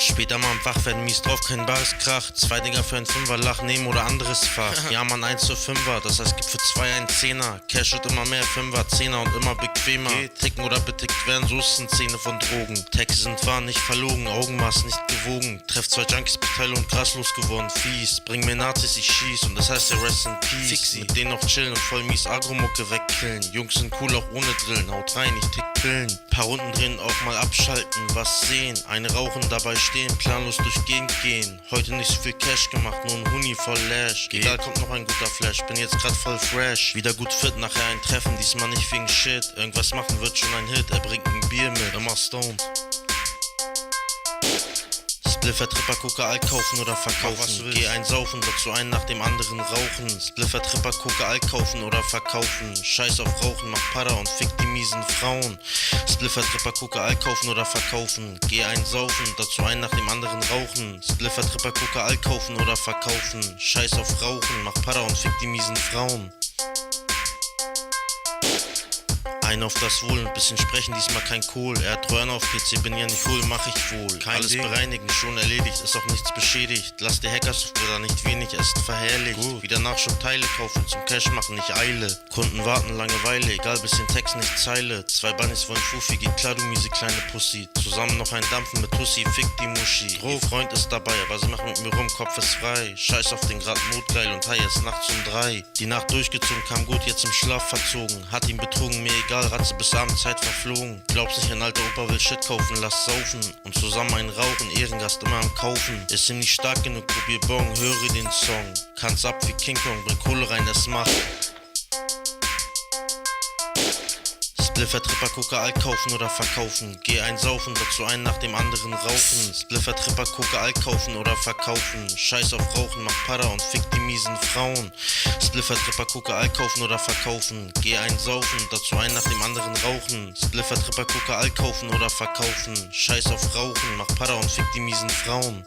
Später mal am Wach werden mies drauf, kein bares Krach. Zwei Dinger für ein Fünfer, Lach nehmen oder anderes Fach. Ja man, 1 zu 5er, das heißt gibt für 2 ein Zehner. Cash wird immer mehr, Fünfer, Zehner und immer bequemer. Ticken oder betickt werden, so ist eine Szene von Drogen. Texte sind wahr, nicht verlogen, Augenmaß nicht gewogen. Treff 2 Junkies, Beteile und graslos geworden, fies. Bring mir Nazis, ich schieß und das heißt ja Rest in Peace. Fixi. Mit denen noch chillen und voll mies Agro-Mucke wegkillen. Jungs sind cool auch ohne Drillen, haut rein, ich tick Pillen. Paar Runden drehen, auch mal abschalten, was sehen. Eine rauchen, dabei stehen, planlos durch Gegend gehen. Heute nicht so viel Cash gemacht, nur ein Huni voll Lash. Egal, kommt noch ein guter Flash, bin jetzt grad voll fresh. Wieder gut fit, nachher ein Treffen, diesmal nicht wegen Shit. Irgendwas machen wird schon ein Hit, er bringt ein Bier mit, immer stoned. Spliffer, Tripper, Coca, Alt kaufen oder verkaufen. Geh ein saufen, dazu einen nach dem anderen rauchen. Spliffer, Tripper, Coca, Alt kaufen oder verkaufen. Scheiß auf Rauchen, mach Para und fick die miesen Frauen. Spliffer, Tripper, Coca, Alt kaufen oder verkaufen. Geh ein saufen, dazu einen nach dem anderen rauchen. Spliffer, Tripper, Coca, Alt kaufen oder verkaufen. Scheiß auf Rauchen, mach Para und fick die miesen Frauen. Ein auf das Wohl und bisschen sprechen, diesmal kein Kohl. Er hat Röhren auf PC, bin ja nicht hohl, mach ich wohl. Alles bereinigen, schon erledigt, ist auch nichts beschädigt. Lass die Hackersoftware da nicht wenig, es ist verherrlicht. Wieder Nachschubteile kaufen, zum Cash machen, nicht Eile. Kunden warten, Langeweile, egal, bisschen Text, nicht Zeile. 2 Bunnies wollen Fufi, geht klar, du miese kleine Pussy. Zusammen noch ein Dampfen mit Tussi, fick die Muschi. Ihr Freund ist dabei, aber sie macht mit mir rum, Kopf ist frei. Scheiß auf den Grad, Notgeil und Hai, jetzt nachts um 3. Die Nacht durchgezogen, kam gut, jetzt im Schlaf verzogen. Hat ihn betrogen, mir egal, Ratze bis Abend, Zeit verflogen. Glaubst nicht, ein alter Opa will Shit kaufen, lass saufen. Und zusammen einen rauchen, Ehrengast immer am Kaufen. Ist ihm nicht stark genug, probier Bon, höre den Song. Kann's ab wie King Kong, bring Kohle rein, es macht. Spliffer, Tripper, Coca, Alt kaufen oder verkaufen. Geh ein saufen, dazu einen nach dem anderen rauchen. Spliffer, Tripper, Coca, Alt kaufen oder verkaufen. Scheiß auf Rauchen, mach Para und fick die miesen Frauen. Spliffer, Tripper, Coca, Alt kaufen oder verkaufen. Geh ein saufen, dazu einen nach dem anderen rauchen. Spliffer, Tripper, Coca, Alt kaufen oder verkaufen. Scheiß auf Rauchen, mach Para und fick die miesen Frauen.